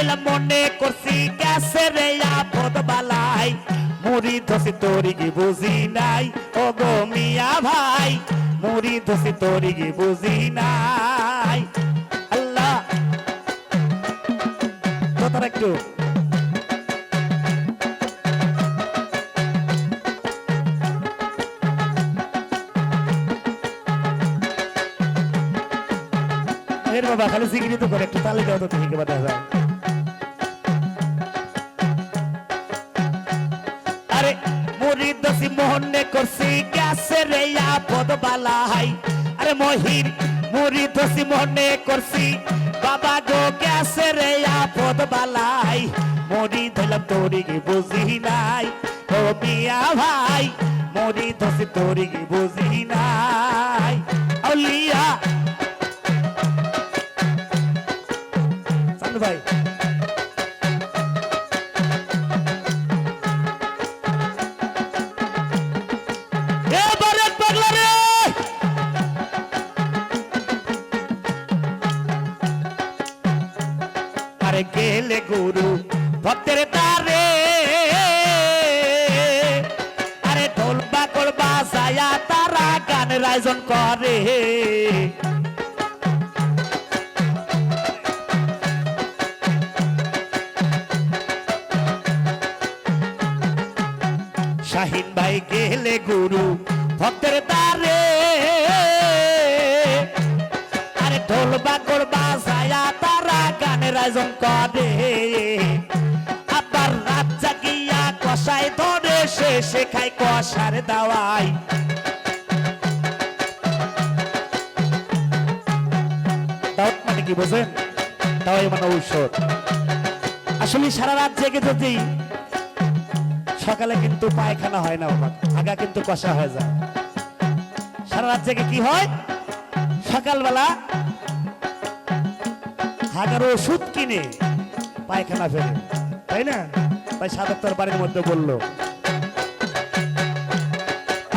ধইলাম মনে করছি গেছে রে আপদ বালাই মুড়ি ধসি তোরি কি বুঝি নাই ও গো মিয়া ভাই মুড়ি ধসি তোরি কি বুঝি নাই আল্লাহ তো তার একটু এর বাবা খালি সিগরি তো করে একটু তালি দাও তো ঠিক বাদা যায় আরে মুড়ি দসি মোহনে করছি গেছে রে আপদ বালাই আরে মহির মুড়ি দসি মোহনে করছি বাবা গো গেছে রে আপদ বালাই মুড়ি ধইলাম তোরি কি বুঝি নাই ও মিয়া ভাই মুড়ি দসি তোরি কি বুঝি নাই আউলিয়া ভাই এবারে পাগলা রে আরে গেলে গুরু ভক্তের দ্বারে আরে ঢোল বাকড় বাজায়া তারা গানের আয়োজন করে শাহিন ভাই গেলে গুরু ভক্তের দ্বারে আরে ঢোল বাকড় বাজায়া তারা গানের আয়োজন করে আবার রাত জাগিয়া কষাই ধরে সে শেখায় কষার দাওয়াই দাওয়াত মানে কি বোঝেন দাওয়াই মানে ঔষধ আসলে সারা রাত জেগে যদি সকালে কিন্তু পায়খানা হয় না আগা কিন্তু কষা হয়ে যায় সারা রাত জেগে কি হয় সকালবেলা হাগার ওষুধ কিনে পায়খানা ফেলে তাই না তাই সাদত্তর বাড়ির মধ্যে বললো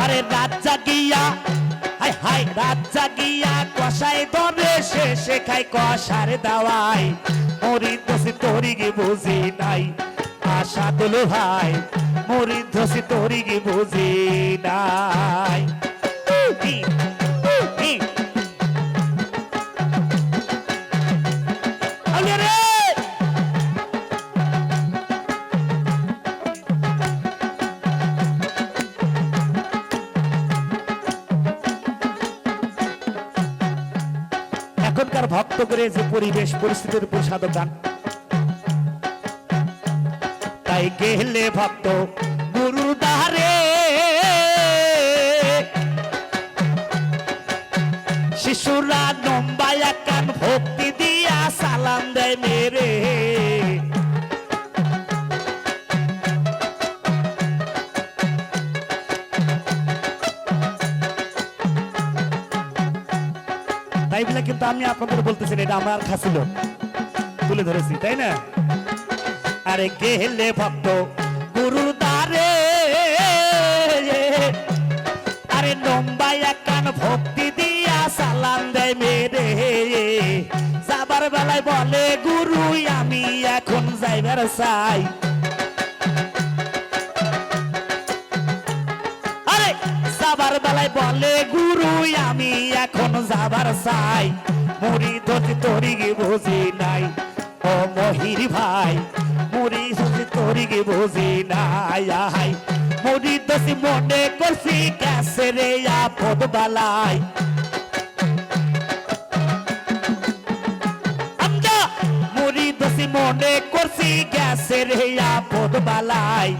আরে রাত জাগিয়া হাই হাই রাত জাগিয়া কষাই ধরে সে শেখায় কষার দাওয়াই মরি দোষী তোরি কি বুঝি নাই আশা তুলো ভাই মরি দোষী তোরি কি বুঝি নাই এখনকার ভক্ত করে যে পরিবেশ পরিস্থিতির উপর সাধক গান তাই গেলে ভক্ত গুরু দ্বারে শিশুরা নম্বায়া কান ভক্তি দিয়া সালাম দেয় মেরে তাই বলে কিন্তু আমি আপনাদের বলতেছি এটা আমার খাসিল তুলে ধরেছি তাই না আরে গেলে ভক্ত গুরু দ্বারে আরে নম্বায়া কান ভক্তি দিয়া সালাম দেয় মেরে যাবার বেলায় বলে গুরু আমি এখন যাইবার চাই আরে যাবার বেলায় বলে গুরু আমি এখন যাবার চাই মুড়ি ধরতে তোরি কি বুঝি নাই ও মহির ভাই মুড়ি ধরতে তোরি কি বুঝি নাই মুড়ি দোষী মনে করছি গেছে রে আপদ বালাই মুড়ি দোষী মনে করছি গেছে রে আপদ বালাই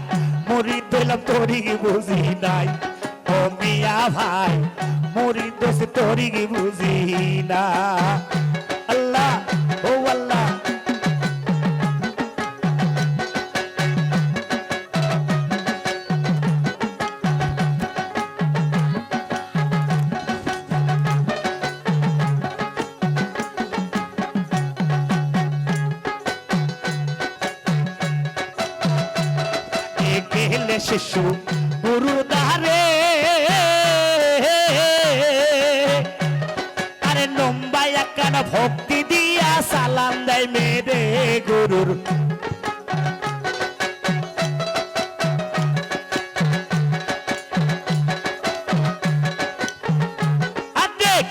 মুড়ি ধরলাম তোরি কি বুঝি নাই ও মিয়া ভাই মুড়ি দোষী তোরি কি বুঝি না আল্লাহ ও আল্লাহ গেলে শিশু গুরু দ্বারে আরে নম্বাই একখানা ভক্তি দিয়া সালাম দেয় মেরে গুরুর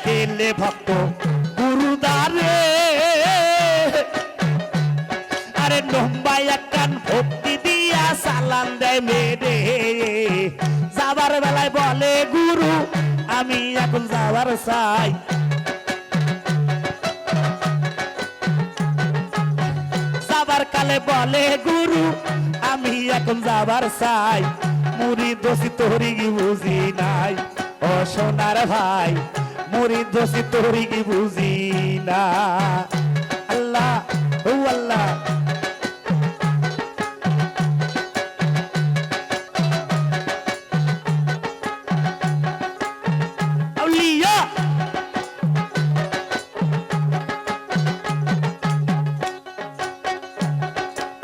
কেলে ভক্ত গুরুদারে আরে লম্বা একখান ভক্তি দিয়া সালাম দেয় মেরে যাবার বেলায় বলে গুরু আমি এখন যাবার চাই যাবার কালে বলে গুরু আমি এখন যাবার চাই মুড়ি দোষী তোরি কি বুঝি নাই ও সোনার ভাই মুড়ি দোষী তোরি কি বুঝি না আল্লাহ ও আল্লাহ আউলিয়া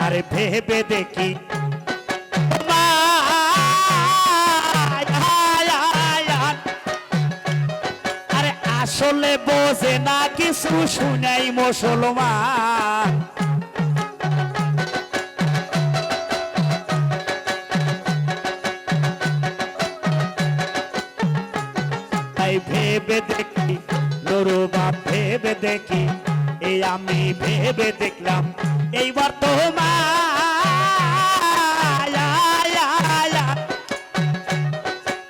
আরে ভেবে দেখি আরে আসলে বোঝে না কিছু শুনাই মুসলমান তাই ভেবে দেখি নুরুবা ভেবে দেখি এই আমি ভেবে দেখলাম এই বর্তমান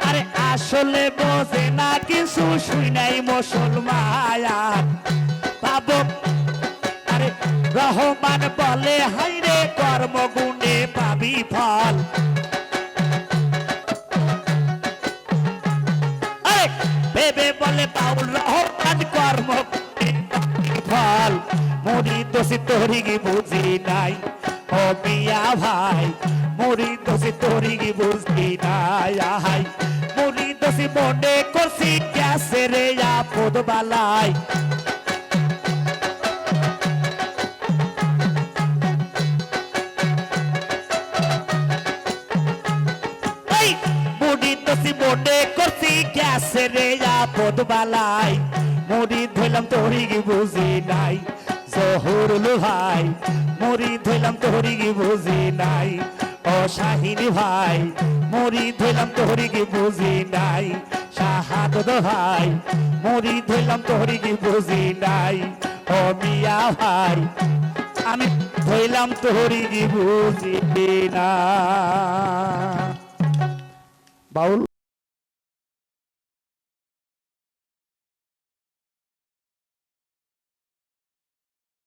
আরে আসলে বোঝে না কিছু শুনাই মুসলমান পাবো আরে রহমান বলে হাইরে কর্মগুণে পাবি ফল ভেবে বলে বাউল রহমান কর্মগুণে পাবি ফল মুড়ি দোষী তোরি কি বুঝি নাই ও মিয়া ভাই মুড়ি দোষী তোরি কি বুঝি নাই আহাই মুড়ি দোষী মনে করছি গ্যাসে রে আপদ বালাই মুড়ি দোষী মনে করছি গ্যাসে রে আপদ বালাই মুড়ি ধইলাম তোরি কি বুঝি নাই জহুরুল ভাই মুড়ি ধইলাম তোরি কি বুঝি নাই ও শাহিনী ভাই মুড়ি ধইলাম তোরি কি বুঝি নাই শাহাদত ভাই মুড়ি ধইলাম তোরি কি বুঝি নাই ও মিয়া ভাই আমি ধইলাম তোরি কি বুঝি না বাউল